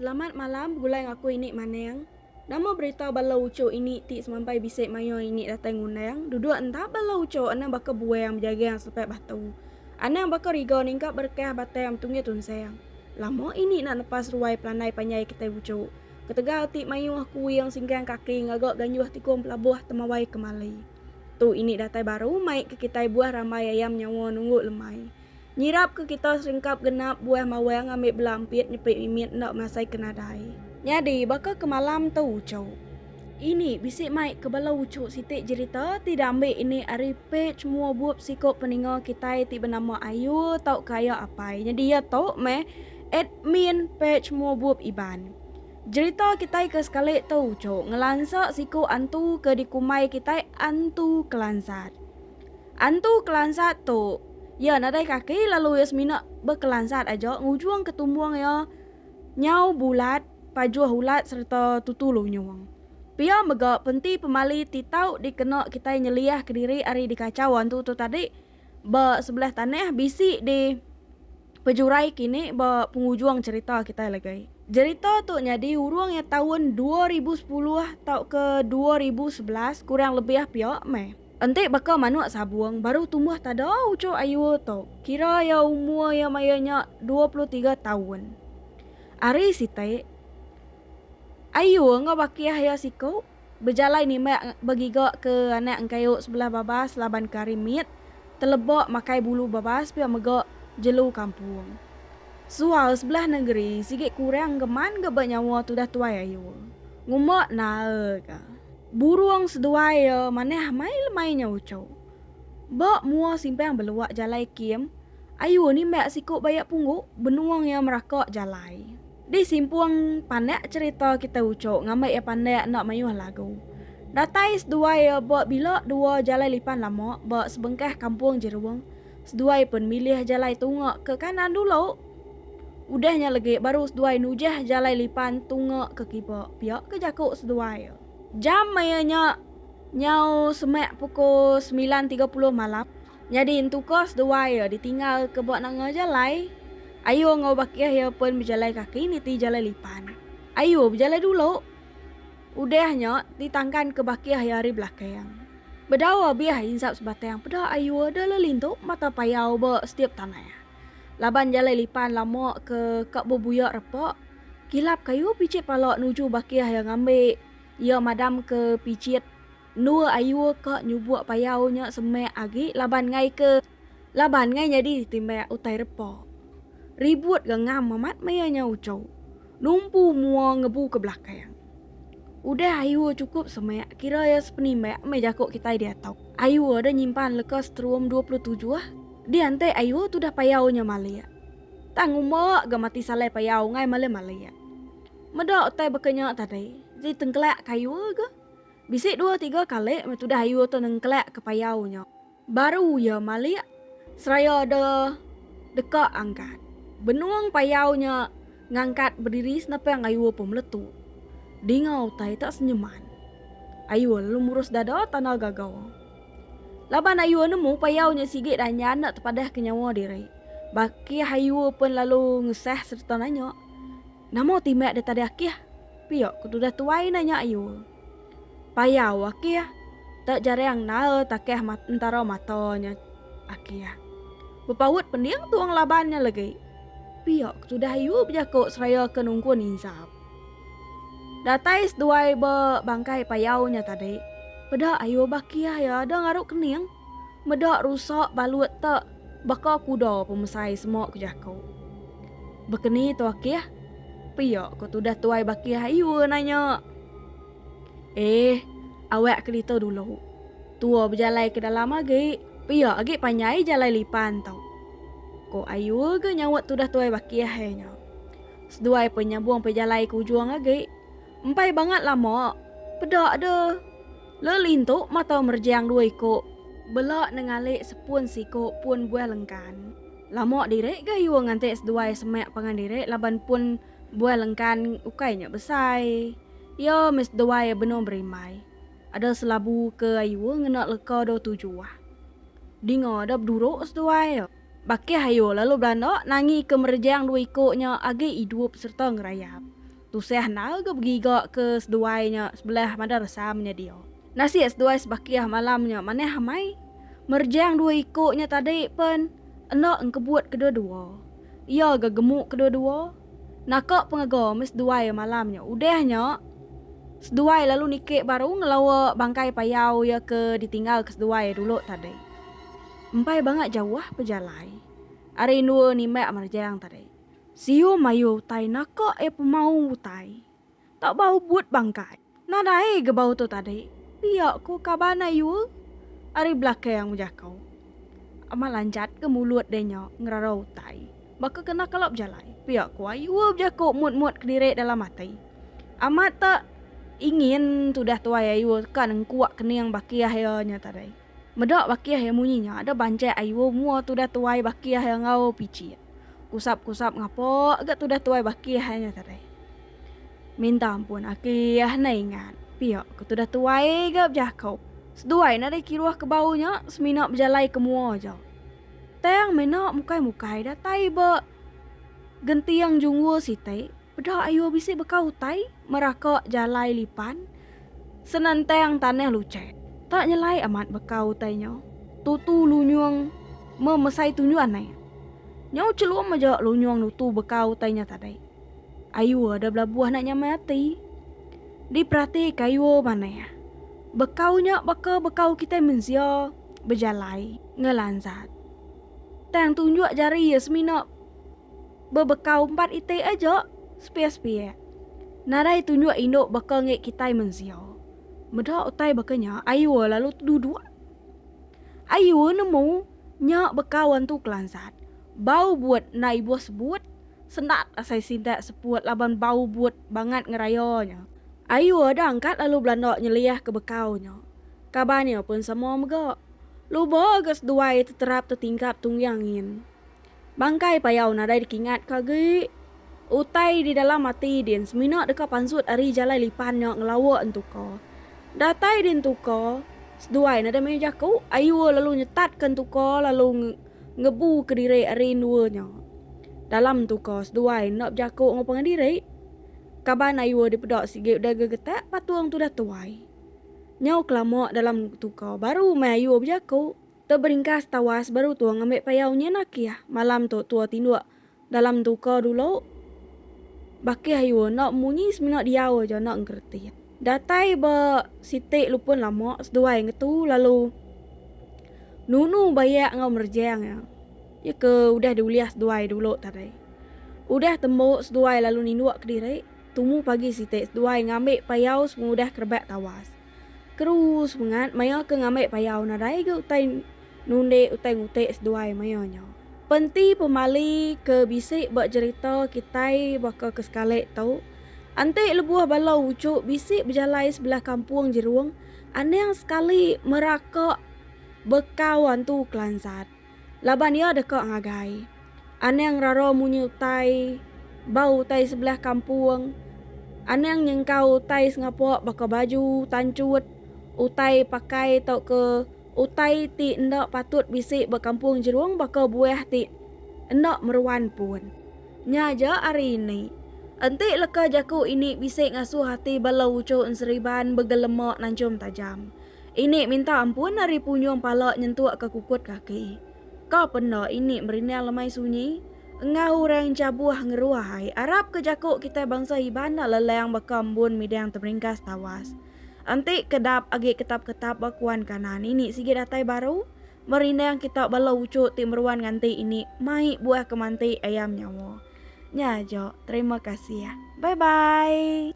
Selamat malam, gulai aku ini maneng. Nama berita bala uco ini ti semampai bisik mayo ini datang undang. Duduk entah bala uco ana baka buang menjaga yang sepek batu. Ana baka rigo ningkap berkah batai am tunggu tunsayang. Lama ini nak lepas ruai pelanai panyai kita uco. Ketegal ti mayu aku yang singgang kaki ngagak ganyuh tikum pelabuh temawai kemali. Tu ini datai baru mai ke kita buah ramai ayam nyawa nunggu lemai. Nyirap ke kita seringkap genap buah mawang ambil belampit nyepik mimit nak masai kenadai. Nyadi baka ke malam tu ucau. Ini bisik mai ke bala ucuk sitik cerita tidak ambil ini ari page semua buat psikop peninga kita ti bernama Ayu tau kaya apa. Jadi ya tau meh admin page semua buat iban. Cerita kita ke sekali tu ucuk ngelansak siku antu ke dikumai kita antu kelansat. Antu kelansat tu ya nadai kaki lalu Yasmina berkelansat aja ngujung ketumbuang ya nyau bulat pajuh hulat serta tutulu nyuang. Pia mega penti pemali titau dikena kita nyeliah ke diri ari di kacauan tu tadi ba sebelah tanah bisi di pejurai kini ba pengujuang cerita kita lagi. Cerita tu nyadi urung ya tahun 2010 tau ke 2011 kurang lebih pia meh. Entik baka manuk sabuang baru tumbuh tada uco ayu to. Kira ya umur ya mayanya 23 tahun. Ari sitai ayu nga bakiah ya siko berjalan ni mak bagiga ke anak engkayu sebelah babas laban karimit telebok makai bulu babas pia mega jelu kampung. Sual sebelah negeri sikit kurang geman geba nyawa tu dah tuai ayu. Ngumak nae ka. Burung seduai ya maneh mai lemainya ucau. Bak mua simpang beluak jalai kiem. Ayu ni mak sikuk bayak pungguk benuang yang merakak jalai. Di simpuang panek cerita kita ucau ngamai ya panek nak mayuh lagu. Datai seduai ya bak bila dua jalai lipan lama bak sebengkah kampung jeruang. Seduai pun milih jalai tungak ke kanan dulu. Udahnya lagi baru seduai nujah jalai lipan tungak ke kibak. Piak ke jakuk seduai ya. Jam mayanya nyau semak pukul 9.30 malam. Jadi intukos dua ya ditinggal ke buat nang jalai. Ayo ngau bakiah ya pun berjalai kaki niti jalai lipan. Ayo berjalai dulu. Udahnya ditangkan ke bakiah ya hari belakang. Berdawa biah insap sebatang. Pedah ayo ada lelintuk mata payau ba setiap tanah. Laban jalai lipan lama ke kak bubuyak repok. Kilap kayu picit palok nuju bakiah yang ngambil. Ya madam ke picit nua ayu ke nyubuk payaunya semek agi laban ngai jadi timbak utai repo. Ribut gengam mamat mayanya ucau. Numpu mua ngebu ke belakang. Udah ayu cukup semek kira ya sepenimbak mejakuk kita dia tau. Ayu ada nyimpan lekas terum 27 ah. Diante ayu tu dah payaunya malia. Tanggumak gamati salai payau ngai malia. Medak utai bekenya tadi. Jadi tengkelak kayu ke. Bisik 2-3 kali metu dah ayu tu nengkelak ke payaunya. Baru ya malik seraya ada dekak angkat. Benuang payaunya ngangkat berdiri senapa yang ayu pun meletup. Dingau tai tak senyaman. Ayu lalu murus dada tanah gagau. Laban ayu nemu payaunya sigit dan nyanak terpadah ke nyawa diri. Baki ayu pun lalu ngesah serta nanya. Namo timak dia tadi akih. Piok kudu dah tuai nanya ayu. Payau akih tak jarang nae takeh antara matanya akih. Bepaut pendiang tuang labannya lagi. Piok sudah ayu berjakuk seraya ke nungkun insap. Datai seduai bangkai payaunya tadi. Pedak ayu bakiah ya ada ngaruk kening. Medak rusak balut tak baka kuda pemesai semua kejakuk. Bekeni tu akih. Piok kau tu dah tuai bakiah ayu nanya. Awak kerita dulu. Tua berjalai ke dalam lagi. Piok lagi panyai jalai lipan tau. Ko ayu ke nyawat tu dah tuai bakiah nya. Seduai penyabuang pejalai ke ujung lagi. Empai banget lama. Pedak ada. Lelintuk mata merjang 2 ikut. Belak nengalik sepun sikuk pun buah lengkan. Lama direk ke ayu ngantik seduai semak pangan direk laban pun buah lengkan ukainya besai. Ya mes doa ya benar berimai. Ada selabu ke ayu ngenak leka do tujuah. Dingo ada berduruk sedoa ya. Baki ayu lalu belanda nangi ke merjang 2 ikutnya agi hidup serta ngerayap. Tuseh na ke begiga ke seduainya sebelah mana resamnya dia. Nasi seduai sebakiah malamnya mana hamai. Merjang dua ikutnya tadi pen enak engkebut kedua-dua. Ia gemuk kedua-dua. Nakak pengagomis seduai malamnya. Udahnya seduai lalu nikik baru ngelawa bangkai payau ya ke ditinggal ke seduai dulu tadi. Empai banget jauh pejalai. Ari nua ni mek merjang tadi. Siu mayu tai nakak pemau tai. Tak bau buat bangkai. Nadai ke bau tu tadi. Piak ku kabana yu. Ari belakang mujakau. Amal lanjat ke mulut denya ngerarau tai. Baka kena kalap jalai. Piak ku ayu berjakuk mut-mut kediri dalam mati. Amat tak ingin tudah tuai ayu kan kuat kening bakiah nya tadi. Medak bakiah yang munyinya ada bancai ayu mua tudah tuai bakiah yang ngau pici. Kusap-kusap ngapo agak tudah tuai bakiah nya tadi. Minta ampun akiah na ingat. Piak ku tudah tuai gap jakau. Seduai na dai kiruah ke baunya seminak berjalai ke mua aja. Teng menak mukai-mukai dah tai ba gentiang jungwo si tai. Pedak ayu bisi bekau tai merakak jalai lipan. Senantang tanah lucet. Tak nyelai amat bekau tainya. Tutu lunyuang memesai tunjuan nai. Nyau celuam aja lunyuang nutu bekau tainya tadai. Ayu ada belah buah nak nyamati. Diperhati kayu mana ya. Bekaunya bekau kita menzia berjalai ngelansat. Tang tunjuk jari ya semina bebekau 4 ite aja spia-spia. Narai tunjuk induk bakal ngek kita menzia. Medak utai bakanya ayu lalu duduk. Ayu nemu nyak bekawan tu kelansat. Bau buat nai bos sebut. Senat asai sindak sepuat laban bau buat banget ngerayonya. Ayu ada angkat lalu belandok nyeliah ke bekaunya. Kabarnya pun semua megak. Luba gas duai terterap tertingkap tungyangin. Bangkai payau nadai dikingat kagi. Utai di dalam mati din seminak dekat pansut ari jalai lipannya ngelawa entuko. Datai din tuko. Seduai nada mejaku. Ayu lalu nyetatkan tuko lalu ngebu ke diri ari nuanya. Dalam tuko seduai nak jaku ngopeng diri. Kaban ayu dipedok sikit udah gegetak patuang tu dah tuai. Nyau kelamak dalam tuko baru mai ayu berjaku. Terberingkas tawas baru tuang ambil payaunya nakiah. Malam tu tua tinduk dalam tuko dulu. Baki ayu nak munyi seminak diaw aja nak ngerti. Datai ba sitik lupun lama seduai ngetu lalu nunu bayak ngau merjang ya. Ya ke udah diuliah seduai dulu tadi. Udah tembuk seduai lalu ninduak ke diri. Tumu pagi sitik seduai ngambil payau semudah kerbak tawas. Kerus mengat maya ke ngambil payau nadai ke utai nunde utai ngutik seduai mayanya. Penti pemali ke bisik bak cerita kitai baka ke sekalik tau. Antik lebuah balau ucuk bisik berjalai sebelah kampung jeruang. Aneh sekali merakak bekawan tu kelansat. Laban ia dekat ngagai. Aneh raro munyi utai bau utai sebelah kampung. Aneh nyengkau utai sengapok baka baju tancut. Utai pakai tau ke utai ti ndak patut bisik berkampung jeruang baka buah ti ndak meruan pun. Nyaja hari ini. Entik leka jaku ini bisik ngasuh hati balau ucuk seriban begelemak nancum tajam. Ini minta ampun hari punyung palak nyentuak ke kukut kaki. Kau pernah ini merinal lemai sunyi. Engau orang cabuah ngeruahai. Arab ke jakuk kita bangsa hibana leleng bakambun midang terberingkas tawas. Antik kedap agi ketap-ketap bakuan kanan ini sikit datai baru. Merindang kita balau ucuk ti meruan nganti ini. Mai buah kemanti ayam nyawa. Nyajo, terima kasih ya. Bye-bye.